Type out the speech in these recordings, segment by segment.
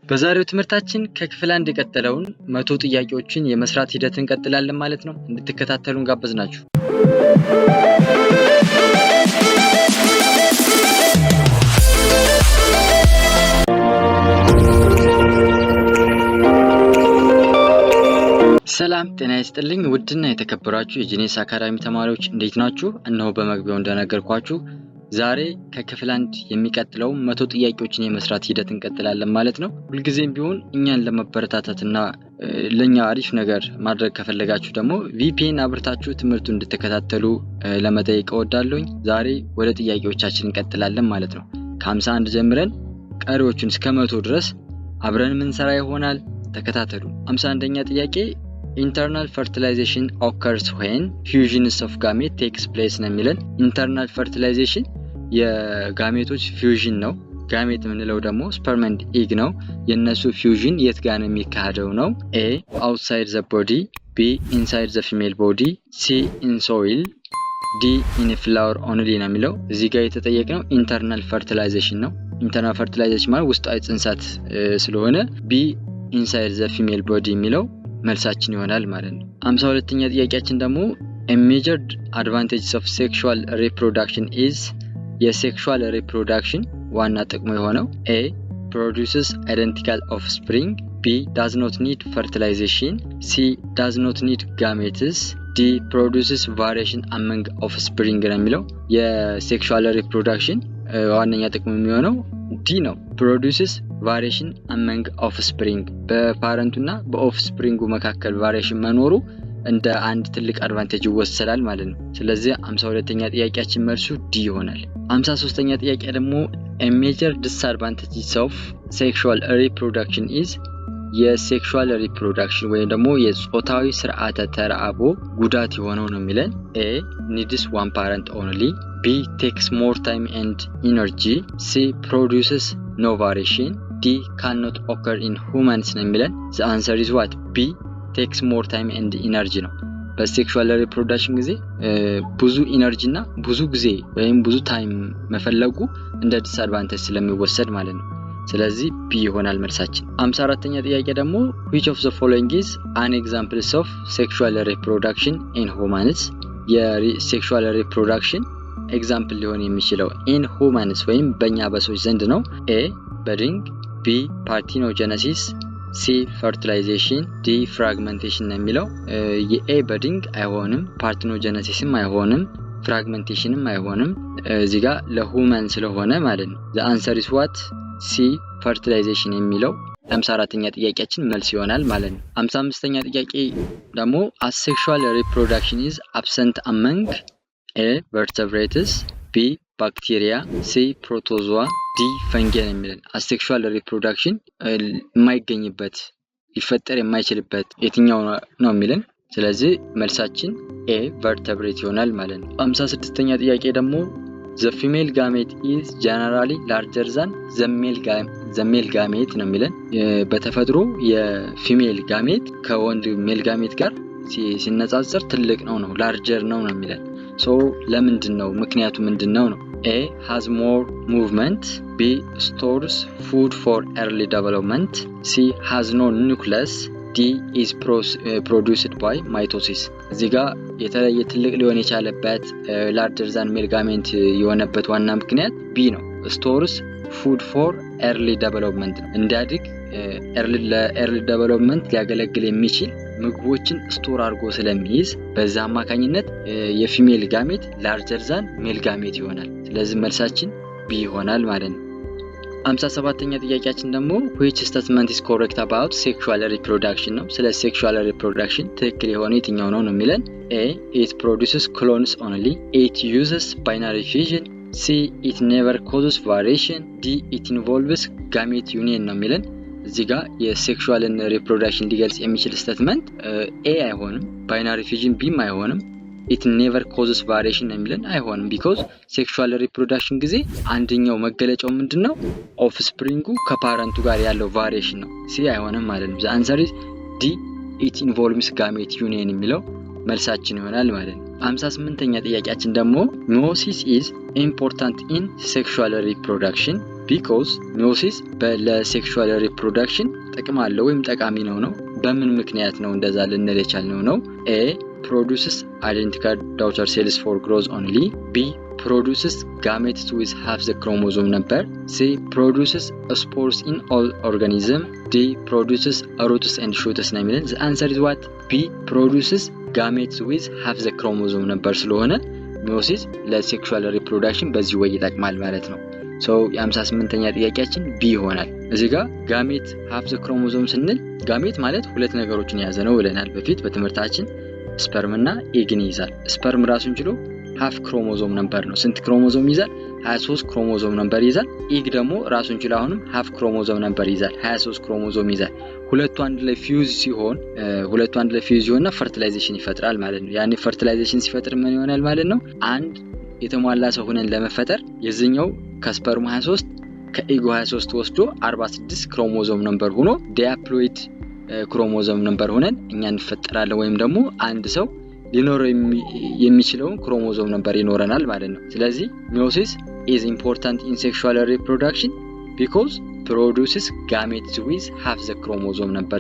በዛሬው ትምህርታችን ከክፍል 1 የቀጠለውን 100 ጥያቄዎችን የመስራት ሂደትን እንቀጥላለን ማለት ነው። እንድትከታተሉን ጋበዝናችሁ። ሰላም ጤና ይስጥልኝ ውድና የተከበራችሁ የጂኔስ አካዳሚ ተማሪዎች እንዴት ናችሁ? እነሆ በመግቢያው እንደነገርኳችሁ ዛሬ ከክፍል 1 የሚቀጥለው 100 ጥያቄዎችን የመስራት ሂደት እንቀጥላለን ማለት ነው። ሁልጊዜም ቢሆን እኛን ለማበረታታትና ለኛ አሪፍ ነገር ማድረግ ከፈለጋችሁ ደግሞ VPN አብርታችሁ ትምህርቱን እንድትከታተሉ ለመጠየቅ እወዳለሁ። ዛሬ ወደ ጥያቄዎቻችን እንቀጥላለን ማለት ነው። ከ51 ጀምረን ቀሪዎቹን እስከ 100 ድረስ አብረን የምንሰራ ይሆናል። ተከታተሉ። 51ኛ ጥያቄ internal fertilization occurs when fusions of gamete takes place ነው የሚለን። internal fertilization የጋሜቶች ፊውዥን ነው። ጋሜት የምንለው ደግሞ sperm and egg ነው። የነሱ ፊውዥን የት ጋር ነው የሚካሄደው ነው? A outside the body, B inside the female body, C in soil, D in a flower only ነው የሚለው። እዚህ ጋር የተጠየቀው internal fertilization ነው። internal fertilization ማለት ውስጣዊ ጽንሰት ስለሆነ B inside the female body የሚለው መልሳችን ይሆናል ማለት ነው። 52ኛ ጥያቄያችን ደግሞ a measured advantages of sexual reproduction is የሴክሹዋል ሪፕሮዳክሽን ዋና ጥቅሙ የሆነው A produces identical offspring, B does not need fertilization, C does not need gametes, D produces variation among offspring ነው የሚለው። የሴክሹዋል ሪፕሮዳክሽን ዋነኛ ጥቅሙ የሚሆነው D ነው። produces variation among offspring በፓረንቱና በኦፍስፕሪንጉ መካከል ቫሪዬሽን መኖሩ እንደ አንድ ትልቅ አድቫንቴጅ ይወሰዳል ማለት ነው። ስለዚህ 52ኛ ጥያቄያችን መልሱ D ይሆናል። 53ኛ ጥያቄ ደግሞ a major disadvantages of sexual reproduction is የሴክሹዋል ሪፕሮዳክሽን ወይም ደግሞ የጾታዊ ስርዓተ ተራቦ ጉዳት የሆነው ነው የሚለን። A needs one parent only, B takes more time and energy, C produces no variation, D cannot occur in humans ነው የሚለን። the answer is what? B takes more time and energy ነው። በሴክሹዋል ሪፕሮዳክሽን ጊዜ ብዙ ኢነርጂ እና ብዙ ጊዜ ወይም ብዙ ታይም መፈለጉ እንደ ዲስአድቫንቴጅ ስለሚወሰድ ማለት ነው። ስለዚህ B ይሆናል መልሳችን። 54ኛ ጥያቄ ደግሞ which of the following is an examples of sexual reproduction in humans? የሴክሹዋል ሪፕሮዳክሽን ኤግዛምፕል ሊሆን የሚችለው in humans ወይም በእኛ በሰዎች ዘንድ ነው። A budding, B parthenogenesis, C fertilization, D fragmentation ነው የሚለው። የA budding አይሆንም፣ parthenogenesisም አይሆንም፣ fragmentationም አይሆንም። እዚህ ጋር ለሁማን ስለሆነ ማለት ነው። the answer is what? C fertilization የሚለው 54ኛ ጥያቄያችን መልስ ይሆናል ማለት ነው። 55ኛ ጥያቄ ደግሞ asexual reproduction is absent among A vertebrates, B bacteria, C protozoa, D fungi ነው የሚለን። asexual reproduction የማይገኝበት ሊፈጠር የማይችልበት የትኛው ነው የሚለን። ስለዚህ መልሳችን A vertebrate ይሆናል ማለት ነው። 56ኛ ጥያቄ ደግሞ the female gamete is generally larger than the male gamete ነው የሚለን። በተፈጥሮ የፊሜል ጋሜት ከወንድ ሜል ጋሜት ጋር ሲነጻጸር ትልቅ ነው larger ነው የሚለን። ሶ ለምንድነው ምክንያቱ ምንድነው ነው? A has more movement, B stores food for early development, C has no nucleus, D is produced by mitosis። እዚህ ጋር የተለየ ትልቅ ሊሆን የቻለበት larger than male gamete የሆነበት ዋና ምክንያት B ነው። stores food for early development እንዲያድግ ለearly development ሊያገለግል የሚችል ምግቦችን ስቶር አድርጎ ስለሚይዝ በዛ አማካኝነት የፊሜል ጋሜት larger than male gamete ይሆናል። ስለዚህ መልሳችን B ይሆናል ማለት ነው። 57ኛ ጥያቄያችን ደግሞ which statement is correct about sexual reproduction ነው። ስለ sexual reproduction ትክክል የሆነ የትኛው ነው የሚለን። A it produces clones only, it uses binary fission, C it never causes variation, D it involves gamete union ነው የሚለን። እዚህ ጋር የሴክሹዋል ሪፕሮዳክሽን ሊገልጽ የሚችል ስቴትመንት A አይሆንም፣ ባይናሪ ፊዥን Bም አይሆንም፣ it never causes variation የሚለን አይሆንም። because ሴክሹዋል ሪፕሮዳክሽን ጊዜ አንደኛው መገለጫው ምንድነው? ኦፍስፕሪንጉ ከፓረንቱ ጋር ያለው ቫሪዬሽን ነው። C አይሆንም ማለት ነው። the answer is D it involves gamete union የሚለው መልሳችን ይሆናል ማለት ነው። 58ኛ ጥያቄያችን ደግሞ meiosis is important in sexual reproduction because meiosis ለሴክሹዋል ሪፕሮዳክሽን ጥቅም አለው ወይም ጠቃሚ ነው። በምን ምክንያት ነው እንደዛ ልንል የቻልነው ነው? A produces identical daughter cells for growth only. B produces gametes with half the chromosome number. C produces spores in all organism. D produces roots and shoots ነው የሚለን። The answer is what? B produces gametes with half the chromosome number ስለሆነ meiosis ለሴክሹዋል ሪፕሮዳክሽን በዚህ ወይ ይጠቅማል ማለት ነው። የ58ኛ ጥያቄያችን ቢ ይሆናል። እዚህ ጋር ጋሜት ሃፍ ዘ ክሮሞዞም ስንል ጋሜት ማለት ሁለት ነገሮችን የያዘ ነው ብለናል በፊት በትምህርታችን። ስፐርም እና ኤግን ይይዛል። ስፐርም ራሱን ችሎ ሃፍ ክሮሞዞም ነበር ነው። ስንት ክሮሞዞም ይዛል? 23 ክሮሞዞም ነበር ይዛል። ኤግ ደግሞ ራሱን ችሎ አሁንም ሃፍ ክሮሞዞም ነበር ይዛል፣ 23 ክሮሞዞም ይዛል። ሁለቱ አንድ ላይ ፊውዝ ሲሆንና ፈርቲላይዜሽን ይፈጥራል ማለት ነው። ያኔ ፈርቲላይዜሽን ሲፈጥር ምን ይሆናል ማለት ነው? አንድ የተሟላ ሰው ሆነን ለመፈጠር የዚህኛው ከስፐርሙ 23 ከኤጉ 23 ወስዶ 46 ክሮሞዞም ነበር ሆኖ ዲያፕሎይድ ክሮሞዞም ነበር ሆነን እኛ እንፈጠራለን፣ ወይም ደግሞ አንድ ሰው ሊኖረው የሚችለውን ክሮሞዞም ነበር ይኖረናል ማለት ነው። ስለዚህ meiosis is important in sexual reproduction because produces gametes with half the chromosome number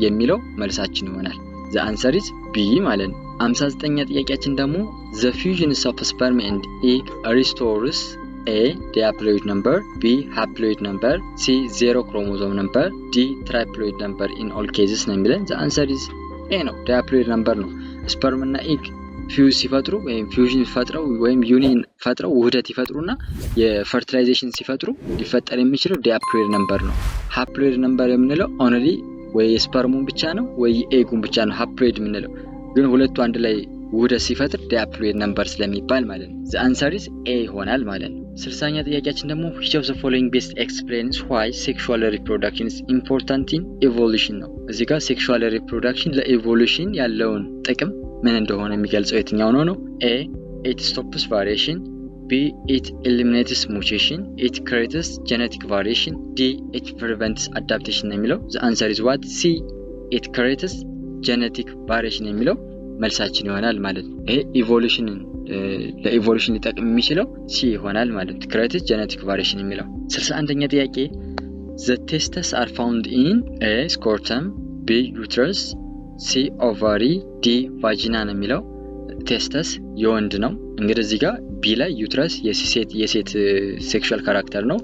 የሚለው መልሳችን ይሆናል። the answer is B ማለት ነው። 59ኛ ጥያቄያችን ደግሞ the fusion of sperm and egg restores A diploid number, B haploid number, C zero chromosome number, D triploid number in all cases ነው የሚለን። the answer is A ነው፣ diploid number ነው። ስፐርም እና ኤግ ፊውዝ ሲፈጥሩ ወይም ፊውዥን ፈጥረው ወይም ዩኒየን ፈጥረው ውህደት ይፈጥሩና የፈርቲላይዜሽን ሲፈጥሩ ሊፈጠር የሚችለው ዲፕሎይድ ነምበር ነው። ሃፕሎይድ ነምበር የምንለው ኦንሊ ወይ ስፐርሙን ብቻ ነው ወይ ኤጉን ብቻ ነው ሃፕሎይድ የምንለው፣ ግን ሁለቱ አንድ ላይ ውህደት ሲፈጥር ዲፕሎይድ ነምበር ስለሚባል ማለት ነው። the answer is A ይሆናል ማለት ነው። 60ኛ ጥያቄያችን ደግሞ which of the following best explains why sexual reproduction is important in evolution ነው። እዚህ ጋር sexual reproduction ለኢቮሉሽን ያለውን ጥቅም ምን እንደሆነ የሚገልጸው የትኛው ነው? A it stops variation, B it eliminates mutation, it creates genetic variation, D it prevents adaptation ነው የሚለው። the answer is what? C it creates genetic variation የሚለው መልሳችን ይሆናል ማለት ነው። ይሄ ኢቮሉሽንን ለኢቮሉሽን ሊጠቅም የሚችለው ሲ ይሆናል ማለት ነው። ክሬቲቭ ጄኔቲክ ቫሪዬሽን የሚለው 61ኛ ጥያቄ the testes are found in A scrotum, B uterus, C ovary, D vagina ነው የሚለው። ቴስተስ የወንድ ነው። እንግዲህ እዚህ ጋር ቢ ላይ ዩትረስ የሴት ሴክሹዋል ካራክተር ነው።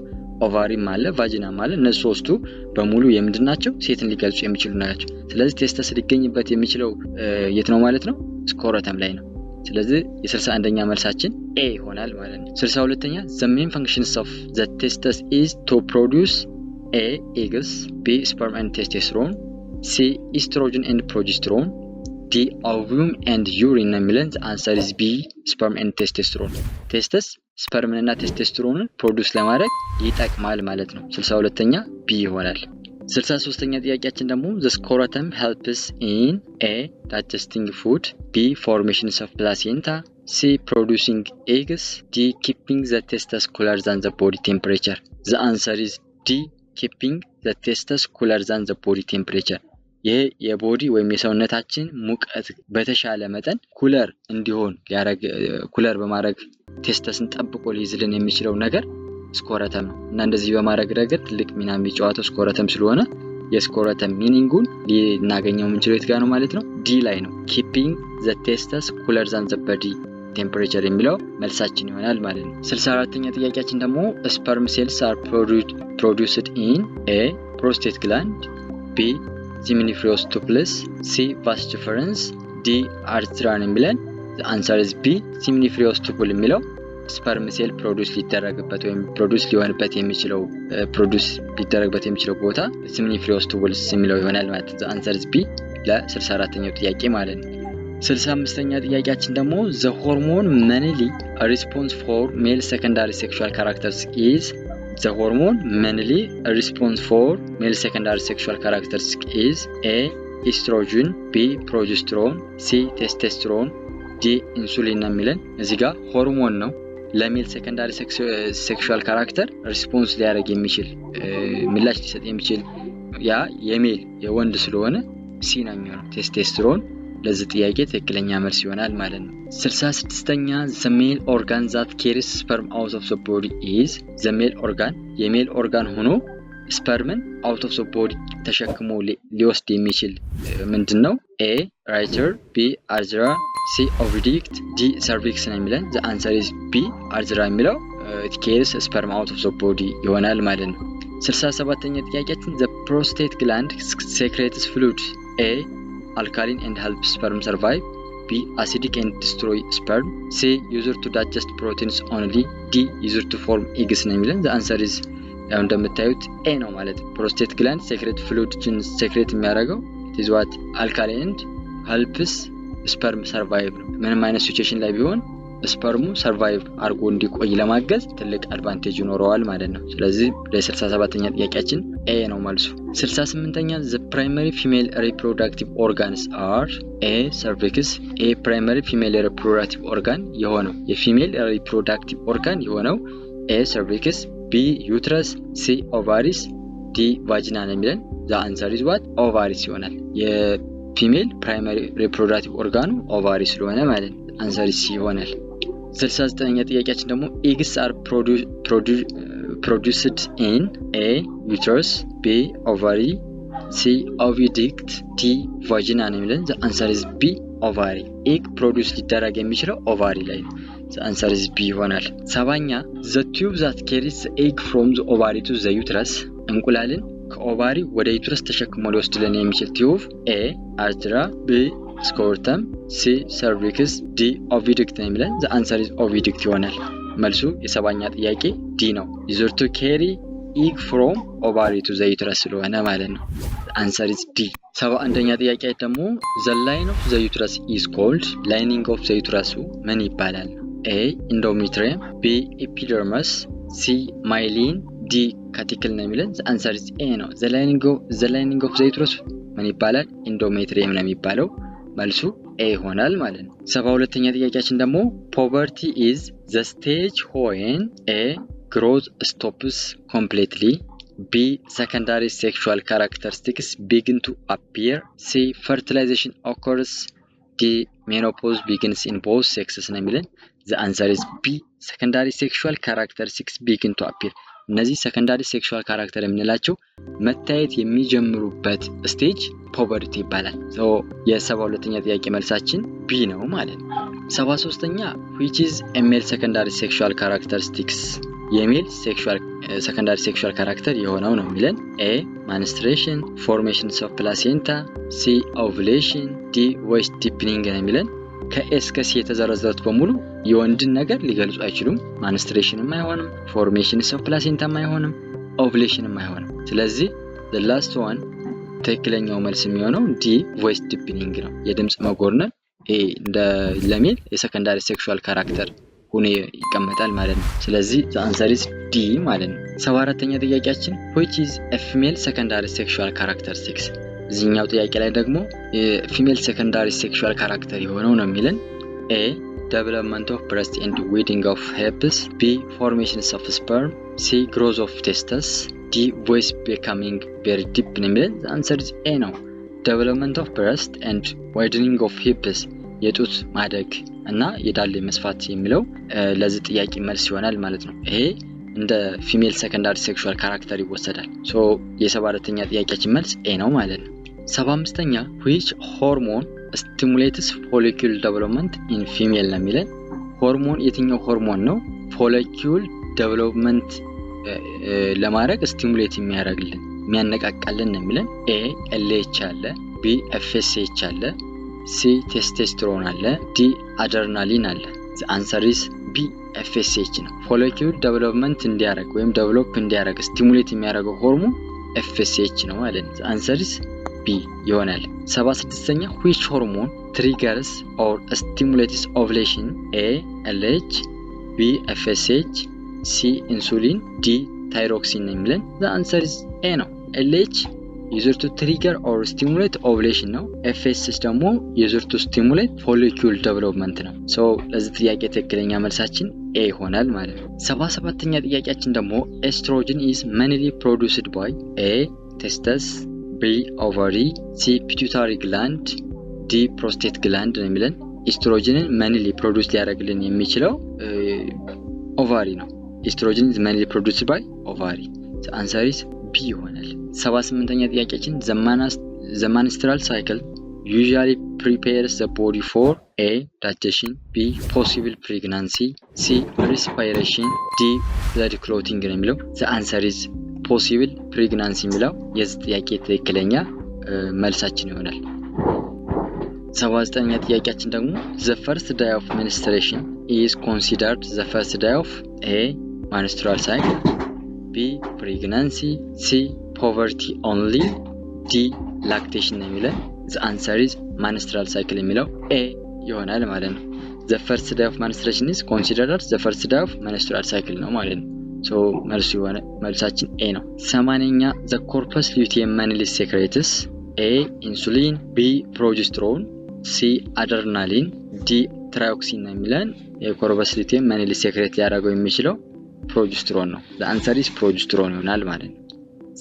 ኦቫሪም አለ፣ ቫጂናም አለ። እነዚህ ሶስቱ በሙሉ የምንድን ናቸው? ሴትን ሊገልጹ የሚችሉ ናቸው። ስለዚህ ቴስተስ ሊገኝበት የሚችለው የት ነው ማለት ነው? ስኮረተም ላይ ነው። ስለዚህ የ61ኛ መልሳችን ኤ ይሆናል ማለት ነው። 62ኛ the main functions of the testes is to produce A eggs, B sperm and testosterone, C estrogen and progesterone, D ovum and urine ነው የሚለን። the answer is B sperm and testosterone። ቴስተስ ስፐርምን እና ቴስቶስትሮንን ፕሮዲውስ ለማድረግ ይጠቅማል ማለት ነው። 62ኛ ቢ ይሆናል። 63ኛ ጥያቄያችን ደግሞ the scrotum helps in A digesting food, B formation of placenta, C producing eggs, D keeping the testes cooler than the body temperature. the answer is D keeping the testes cooler than the body temperature። ይሄ የቦዲ ወይም የሰውነታችን ሙቀት በተሻለ መጠን ኩለር እንዲሆን ኩለር በማድረግ ቴስተስን ጠብቆ ሊይዝልን የሚችለው ነገር ስኮረተም ነው እና እንደዚህ በማድረግ ረገድ ትልቅ ሚና የሚጫወተው ስኮረተም ስለሆነ የስኮረተም ሚኒንጉን ልናገኘው የምንችለው የት ጋር ነው ማለት ነው? ዲ ላይ ነው። keeping the testes cooler than the body temperature የሚለው መልሳችን ይሆናል ማለት ነው። 64ኛ ጥያቄያችን ደግሞ sperm cells are produced in A prostate gland, B seminiferous tubules, C vas deferens, D arteria የሚለን። the answer is B seminiferous tubule የሚለው ስፐርም ሴል ፕሮዲውስ ሊደረግበት ወይም ፕሮዲውስ ሊሆንበት የሚችለው ቦታ seminiferous tubules የሚለው ይሆናል ማለት ነው። the answer is B ለ64ኛው ጥያቄ ማለት ነው። 65ኛ ጥያቄያችን ደግሞ the hormone mainly response for male secondary sexual characteristics is the hormone mainly response for male secondary sexual characteristics is A estrogen, B progesterone, C testosterone, D insulin ነው የሚለን። እዚህ ጋር ሆርሞን ነው ለሜል ሴኮንዳሪ ሴክሹዋል ካራክተር ሪስፖንስ ሊያደርግ የሚችል ምላሽ ሊሰጥ የሚችል ያ የሜል የወንድ ስለሆነ ሲ ነው የሚሆነው። ቴስቶስትሮን ለዚህ ጥያቄ ትክክለኛ መልስ ይሆናል ማለት ነው። 66ኛ the male organ that carries sperm out of the body is the male organ የሜል ኦርጋን ሆኖ ስፐርምን out of the body ተሸክሞ ሊወስድ የሚችል ምንድነው? A ureter B urethra C oviduct D cervix ነው የሚለን the answer is B urethra የሚለው it carries sperm out of the body ይሆናል ማለት ነው። 67ኛ ጥያቄያችን the prostate gland secretes fluid A alkaline and helps sperm survive B acidic and destroy sperm C user to digest proteins only D user to form eggs ነው የሚለን the answer is ያው እንደምታዩት A ነው ማለት ነው። prostate gland secrete fluidን secrete የሚያደርገው it is what alkaline and helps sperm survive ነው። ምንም አይነት ሲቹዌሽን ላይ ቢሆን ስፐርሙ ሰርቫይቭ አርጎ እንዲቆይ ለማገዝ ትልቅ አድቫንቴጅ ይኖረዋል ማለት ነው። ስለዚህ ለ67ኛ ጥያቄያችን A ነው መልሱ። 68ኛ the primary female reproductive organs are A cervix A primary female reproductive organ የሆነው የፊሜል reproductive organ የሆነው A cervix B uterus C ovaries D vagina ነው የሚለን the answer is what ovaries ይሆናል። የፊሜል primary reproductive organ ovaries ስለሆነ ማለት ነው answer is C ይሆናል። 69ኛ ጥያቄያችን ደግሞ eggs are produced in A uterus B ovary C oviduct D vagina ነው የሚለን the answer is B ovary egg produce ሊደረግ የሚችለው ovary ላይ ነው the answer is B ይሆናል። 70ኛ the tube that carries the egg from the ovary to the uterus እንቁላልን ከኦቫሪ ወደ ዩትረስ ተሸክሞ ሊወስድልን የሚችል ቲዩብ A urethra B scrotum C cervix D oviduct ነው የሚለን the answer is oviduct ይሆናል። መልሱ የ70ኛ ጥያቄ D ነው user to carry egg from ovary to the uterus ስለሆነ ማለት ነው the answer is D። 71ኛ ጥያቄ ደግሞ the line of the uterus is called lining of the uterus ምን ይባላል? A endometrium B epidermis C myelin D cuticle ነው የሚለን the answer is A ነው the lining of the uterus ምን ይባላል? endometrium ነው የሚባለው መልሱ A ይሆናል ማለት ነው። 72ኛ ጥያቄያችን ደግሞ puberty is the stage when A growth stops completely B secondary sexual characteristics begin to appear C fertilization occurs D menopause begins in both sexes ነው የሚለን the answer is B secondary sexual characteristics begin to appear እነዚህ ሰከንዳሪ ሴክሹዋል ካራክተር የምንላቸው መታየት የሚጀምሩበት ስቴጅ ፖቨርቲ ይባላል። የ72ኛ ጥያቄ መልሳችን B ነው ማለት ነው። 73ኛ which is a male secondary sexual characteristics የሜል ሰከንዳሪ ሴክሹዋል ካራክተር የሆነው ነው የሚለን A menstruation formations of placenta C ovulation D waist deepening ነው የሚለን ከኤስ ከሲ የተዘረዘሩት በሙሉ የወንድን ነገር ሊገልጹ አይችሉም። ማንስትሬሽንም አይሆንም፣ ፎርሜሽንስ ኦፍ ፕላሴንታም አይሆንም፣ ኦቭሌሽንም አይሆንም። ስለዚህ the last one ትክክለኛው መልስ የሚሆነው ዲ ቮይስ ዲፕኒንግ ነው። የድምጽ መጎርነን እንደ ለሜል የሰከንዳሪ ሴክሹዋል ካራክተር ሆኖ ይቀመጣል ማለት ነው። ስለዚህ the answer is D ማለት ነው። 74ኛ ጥያቄያችን which is a female secondary sexual characteristics እዚህኛው ጥያቄ ላይ ደግሞ የፊሜል ሴኮንዳሪ ሴክሹዋል ካራክተር የሆነው ነው የሚለን A development of breast and weaning of hips B formations of sperm C growth of testes D voice becoming very deep ነው የሚለን the answer is A ነው development of breast and widening of hips የጡት ማደግ እና የዳሌ መስፋት የሚለው ለዚህ ጥያቄ መልስ ይሆናል ማለት ነው። ይሄ እንደ ፊሜል ሴኮንዳሪ ሴክሹዋል ካራክተር ይወሰዳል። የ74ኛ ጥያቄያችን መልስ A ነው ማለት ነው። 75ኛ which hormone stimulates follicle development in female ነው የሚለን ሆርሞን የትኛው ሆርሞን ነው follicle development ለማድረግ ስቲሙሌት የሚያደርግልን የሚያነቃቃልን ነው የሚለን A LH አለ B FSH አለ C ቴስቶስትሮን አለ D አድሬናሊን አለ the answer is B FSH ነው follicle development እንዲያደርግ ወይም develop እንዲያደርግ ስቲሙሌት የሚያደርገው ሆርሞን FSH ነው ማለት ነው the answer is B ይሆናል። 76ኛ which hormone triggers or stimulates ovulation A LH B FSH C insulin D thyroxine ነው የሚለን the answer is A ነው LH user to trigger or stimulate ovulation ነው FSH ደግሞ user to stimulate follicle development ነው ለዚህ ጥያቄ ትክክለኛ መልሳችን A ይሆናል ማለት ነው። 77ኛ ጥያቄያችን ደግሞ estrogen is mainly produced by A testes B ovary C pituitary gland ዲ ፕሮስቴት ግላንድ ነው የሚለን። ኢስትሮጅንን መንሊ ፕሮዲውስ ሊያደርግልን የሚችለው ኦቫሪ ነው። ኢስትሮጅን is mainly produced by ovary. The answer is B ይሆናል። 78ኛ ጥያቄያችን the menstrual cycle usually prepares the body for A digestion, B possible pregnancy, C respiration, D blood clotting ነው የሚለው። The answer is possible pregnancy የሚለው የዚህ ጥያቄ ትክክለኛ መልሳችን ይሆናል። 79ኛ ጥያቄያችን ደግሞ the first day of menstruation is considered the first day of A menstrual cycle, B pregnancy, C poverty only, D lactation ነው የሚለው። The answer is menstrual cycle የሚለው A ይሆናል ማለት ነው። The first day of menstruation is considered the first day of menstrual cycle ነው ማለት ነው። So መልሳችን A ነው። 80ኛ the corpus luteum mainly secretes A insulin, B progesterone, C adrenaline, D thyroxine ነው የሚለን። የኮርፐስ ሉቲየም mainly secrete ሊያደርገው የሚችለው ፕሮጀስትሮን ነው። the answer is progesterone ይሆናል ማለት ነው።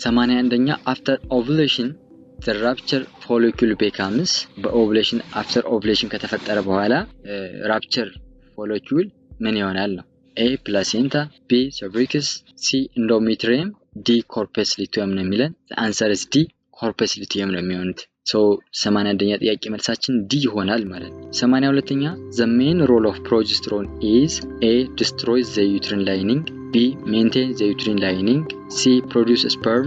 81ኛ after ovulation the rupture follicle becomes በኦቭሌሽን after ovulation ከተፈጠረ በኋላ rupture follicle ምን ይሆናል ነው። A placenta, B cervix, C endometrium, D corpus luteum ነው የሚለን። the answer is D corpus luteum ነው የሚሆኑት። so 81ኛ ጥያቄ መልሳችን D ይሆናል ማለት ነው። 82ኛ the main role of progesterone is A destroys the uterine lining, B maintain the uterine lining, C produce sperm,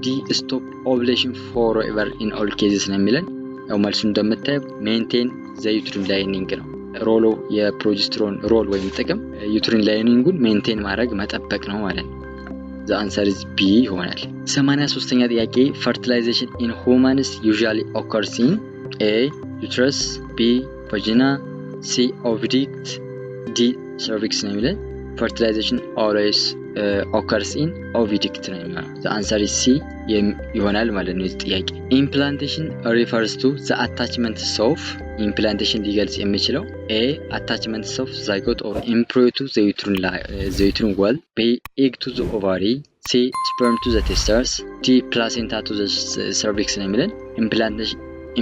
D stop ovulation forever in all cases ነው የሚለን። ያው መልሱ እንደምታየው maintain the uterine lining ነው ሮሎ የፕሮጀስትሮን ሮል ወይም ጥቅም ዩትሪን ላይኒንጉን ሜንቴን ማድረግ መጠበቅ ነው ማለት ነው። the answer is B ይሆናል። 83ኛ ጥያቄ fertilization in humans usually occurs in A uterus, B vagina, C oviduct, D cervix ነው የሚለን። fertilization always occurs in oviduct ነው የሚለው። the answer is C ይሆናል ማለት ነው። ጥያቄ implantation refers to the attachments of implantation ሊገልጽ የሚችለው A attachments of zygote or embryo to the uterine wall, B egg to the ovary, C sperm to the testes, D placenta to the cervix ነው የሚለን።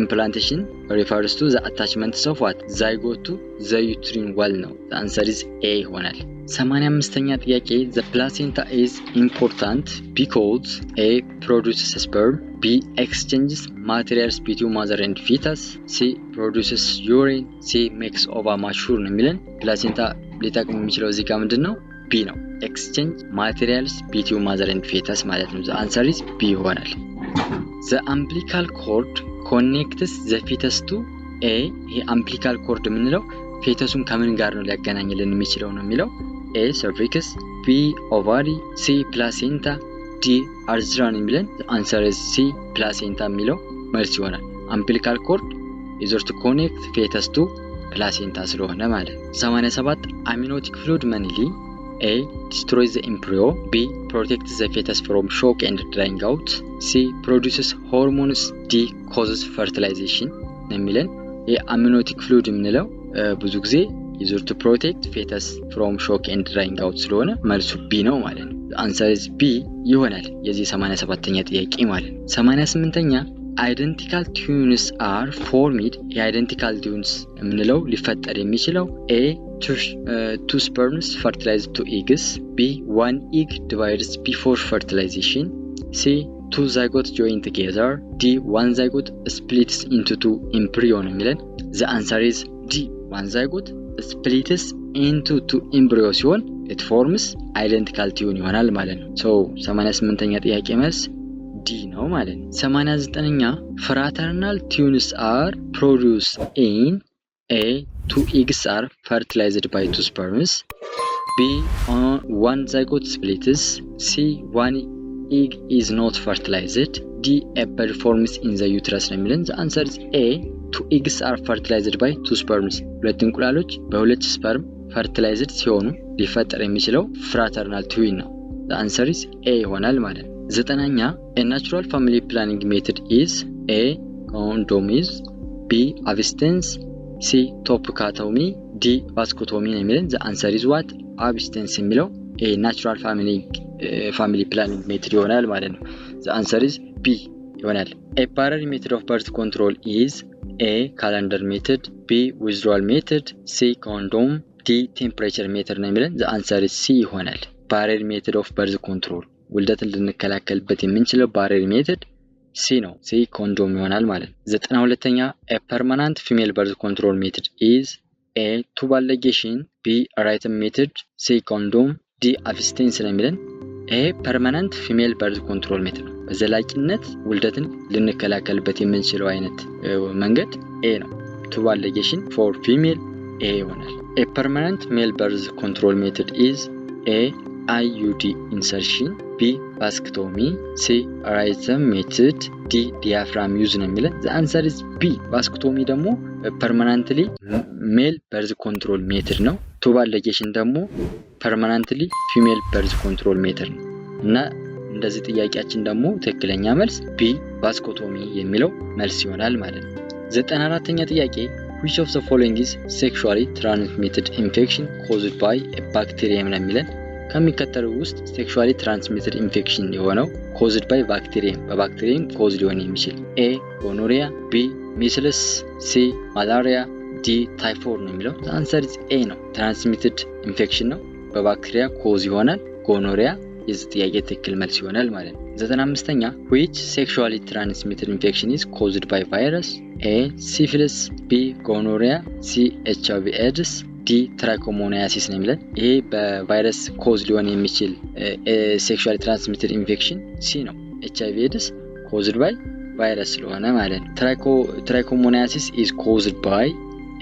implantation refers to the attachments of what zygote to the uterine wall ነው። the answer is A ይሆናል። 85ኛ ጥያቄ the placenta is important because A produces sperm, B exchanges materials between mother and fetus, C produces urine, C makes ova mature ነው የሚለን። ፕላሴንታ ሊጠቅም የሚችለው እዚህ ጋር ምንድነው? B ነው። exchange materials between mother and fetus ማለት ነው። the answer is B ይሆናል። the umbilical cord connects the fetus to A ይሄ umbilical cord የምንለው ፌተሱን ከምን ጋር ነው ሊያገናኝልን የሚችለው ነው የሚለው A cervix, B ovary, C placenta, D urethra ነው የሚለን። the answer is C placenta የሚለው መልስ ይሆናል። umbilical cord is to connect fetus to placenta ስለሆነ ማለት ነው። 87 amniotic fluid mainly A destroys the embryo, B protects the fetus from shock and drying out, C produces hormones, D causes fertilization ነው የሚለን። የአምኒዮቲክ ፍሉይድ የምንለው ብዙ ጊዜ is to protect fetus from shock and drying out ስለሆነ መልሱ B ነው ማለት ነው። the answer is B ይሆናል የዚህ 87ኛ ጥያቄ ማለት ነው። 88ኛ identical twins are formed የidentical twins የምንለው ሊፈጠር የሚችለው A two sperms fertilize two eggs, B one egg divides before fertilization, C two zygotes join together, D one zygote splits into two embryo ነው የሚለን። the answer is D one zygote splits into two embryo ሲሆን it forms identical twin ይሆናል ማለት ነው። so 88ኛ ጥያቄ መልስ D ነው ማለት ነው። 89ኛ fraternal twins are produced in A two eggs are fertilized by two sperms, B one zygote splits, C one egg is not fertilized, D a bud forms in the uterus ነው የሚለን። the answer is A two eggs are fertilized by two sperms ሁለት እንቁላሎች በሁለት ስፐርም ፈርቲላይዝድ ሲሆኑ ሊፈጠር የሚችለው fraternal twin ነው። the answer is A ይሆናል ማለት ነው። 9ኛ a natural family planning method is A condoms, B abstinence, C topicotomy, D vasectomy ነው የሚለን። the answer is what abstinence የሚለው a natural family planning method ይሆናል ማለት ነው። the answer is B ይሆናል። a primary method of birth control is ኤ ካላንደር ሜተድ፣ ቢ ዊዝድሮዋል ሜተድ፣ ሲ ኮንዶም፣ ዲ ቴምፕሬቸር ሜተድ ነው የሚለን። ዘ አንሰር ሲ ይሆናል። ባሬር ሜተድ ኦፍ በርዝ ኮንትሮል ውልደትን ልንከላከልበት የምንችለው ባሬር ሜተድ ሲ ነው። ሲ ኮንዶም ይሆናል ማለት ነው። 92ኛ ፐርማናንት ፊሜል በርዝ ኮንትሮል ሜተድ ኢዝ ኤ ቱባል ሊጌሽን፣ ቢ ራይተም ሜተድ፣ ሲ ኮንዶም፣ ዲ አብስቴንስ ነው የሚለን። ይሄ ፐርማናንት ፊሜል በርዝ ኮንትሮል ሜተድ ነው። በዘላቂነት ውልደትን ልንከላከልበት የምንችለው አይነት መንገድ ኤ ነው። ቱባል ሊጌሽን ፎር ፊሜል ኤ ይሆናል። ኤ ፐርማናንት ሜል በርዝ ኮንትሮል ሜተድ ኢዝ ኤ IUD ኢንሰርሽን፣ ቢ ቫስክቶሚ፣ ሲ ራይተም ሜተድ፣ ዲ ዲያፍራም ዩዝ ነው የሚለን። ዘ አንሰር ኢዝ ቢ። ቫስክቶሚ ደግሞ ፐርማናንትሊ ሜል በርዝ ኮንትሮል ሜተድ ነው። ቱባል ሊጌሽን ደግሞ ፐርማናንትሊ ፊሜል በርዝ ኮንትሮል ሜተድ ነው እና እንደዚህ ጥያቄያችን ደግሞ ትክክለኛ መልስ ቢ ቫስኮቶሚ የሚለው መልስ ይሆናል ማለት ነው። 94ኛ ጥያቄ which of the following is sexually transmitted infection caused by a bacterium ነው የሚለን። ከሚከተለው ውስጥ ሴክሹዋሊ ትራንስሚትድ ኢንፌክሽን የሆነው ኮዝድ ባይ ባክቴሪየም በባክቴሪየም ኮዝ ሊሆን የሚችል ኤ ጎኖሪያ፣ ቢ ሚስልስ፣ ሲ ማላሪያ፣ ዲ ታይፎይድ ነው የሚለው። አንሰር ኤ ነው። ትራንስሚትድ ኢንፌክሽን ነው፣ በባክቴሪያ ኮዝ ይሆናል። ጎኖሪያ የዚህ ጥያቄ ትክክል መልስ ይሆናል ማለት ነው። 95ኛ which sexually transmitted infection is caused by virus ኤ ሲፊሊስ፣ ቢ ጎኖሪያ፣ ሲ HIV ኤድስ፣ ዲ ትራይኮሞናያሲስ ነው የሚለን። ይሄ በቫይረስ ኮዝ ሊሆን የሚችል ሴክሹዋሊ ትራንስሚትድ ኢንፌክሽን ሲ ነው። HIV ኤድስ ኮዝድ ባይ ቫይረስ ስለሆነ ማለት ነው። ትራይኮሞናያሲስ ኢዝ ኮዝድ ባይ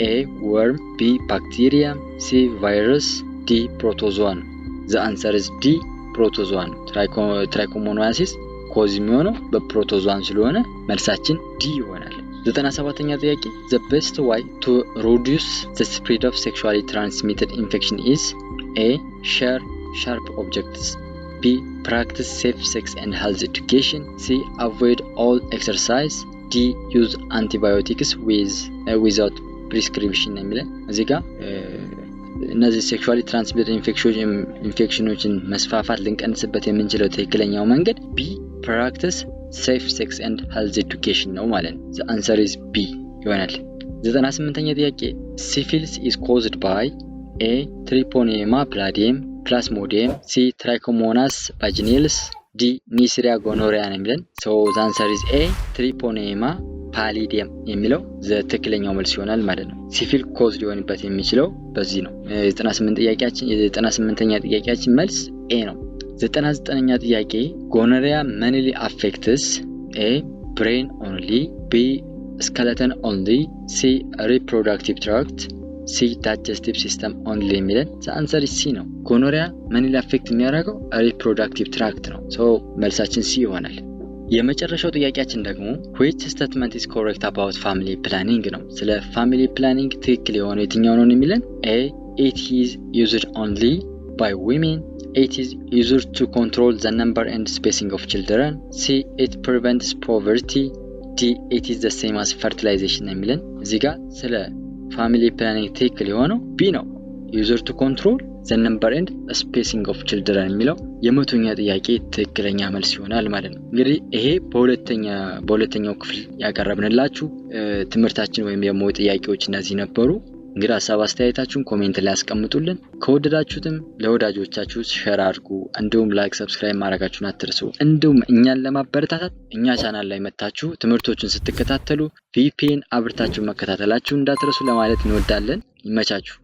ኤ ወርም፣ ቢ ባክቴሪያ፣ ሲ ቫይረስ፣ ዲ ፕሮቶዞዋን። ዘ አንሰር ኢዝ ዲ ፕሮቶዞዋን። ትራይኮሞናያሲስ ኮዝ የሚሆነው በፕሮቶዞዋን ስለሆነ መልሳችን ዲ ይሆናል። 97ኛ ጥያቄ the best way to reduce the spread of sexually transmitted infection is A share sharp objects, B practice safe sex and health education, C avoid all exercise, D use antibiotics without prescription ነው የሚለን። እዚህ ጋር እነዚህ ሴክሹዋሊ ትራንስሚትድ ኢንፌክሽኖችን መስፋፋት ልንቀንስበት የምንችለው ትክክለኛው መንገድ ቢ ፕራክቲስ ሴፍ ሴክስ ኤንድ ሄልዝ ኤዱኬሽን ነው ማለት ነው። ዘ አንሰር ኢዝ ቢ ይሆናል። 98ኛ ጥያቄ ሲፊልስ ኢዝ ኮዝድ ባይ ኤ ትሪፖኔማ ፕላዲየም ፕላስሞዲየም፣ ሲ ትራይኮሞናስ ቫጂኒልስ፣ ዲ ኒስሪያ ጎኖሪያ ነው የሚለን። ሶ ዘ አንሰር ኢዝ ኤ ትሪፖኔማ ፓሊዲየም የሚለው ትክክለኛው መልስ ይሆናል ማለት ነው። ሲፊል ኮዝ ሊሆንበት የሚችለው በዚህ ነው። 98ኛ ጥያቄያችን መልስ ኤ ነው። 99ኛ ጥያቄ ጎኖሪያ መንሊ አፌክትስ ኤ ብሬን ኦንሊ፣ ቢ ስኬለተን ኦንሊ፣ ሲ ሪፕሮዳክቲቭ ትራክት፣ ሲ ዳይጀስቲቭ ሲስተም ኦንሊ የሚለን አንሰር ሲ ነው። ጎኖሪያ መንሊ አፌክት የሚያደርገው ሪፕሮዳክቲቭ ትራክት ነው። ሶ መልሳችን ሲ ይሆናል። የመጨረሻው ጥያቄያችን ደግሞ which statement is correct about family planning ነው። ስለ ፋሚሊ ፕላኒንግ ትክክል የሆነው የትኛው ነው የሚለን ኤ it is used only by women, it is used to control the number and spacing of children, C it prevents poverty, D it is the same as fertilization ነው የሚለን። እዚህ ጋር ስለ ፋሚሊ ፕላኒንግ ትክክል የሆነው ቢ ነው። used to control the number and spacing of children የሚለው የመቶኛ ጥያቄ ትክክለኛ መልስ ይሆናል ማለት ነው። እንግዲህ ይሄ በሁለተኛው ክፍል ያቀረብንላችሁ ትምህርታችን ወይም ደግሞ ጥያቄዎች እነዚህ ነበሩ። እንግዲህ ሀሳብ አስተያየታችሁን ኮሜንት ላይ አስቀምጡልን። ከወደዳችሁትም ለወዳጆቻችሁ ሼር አድርጉ። እንዲሁም ላይክ፣ ሰብስክራይብ ማድረጋችሁን አትርሱ። እንዲሁም እኛን ለማበረታታት እኛ ቻናል ላይ መታችሁ ትምህርቶችን ስትከታተሉ VPN አብርታችሁ መከታተላችሁን እንዳትረሱ ለማለት እንወዳለን። ይመቻችሁ።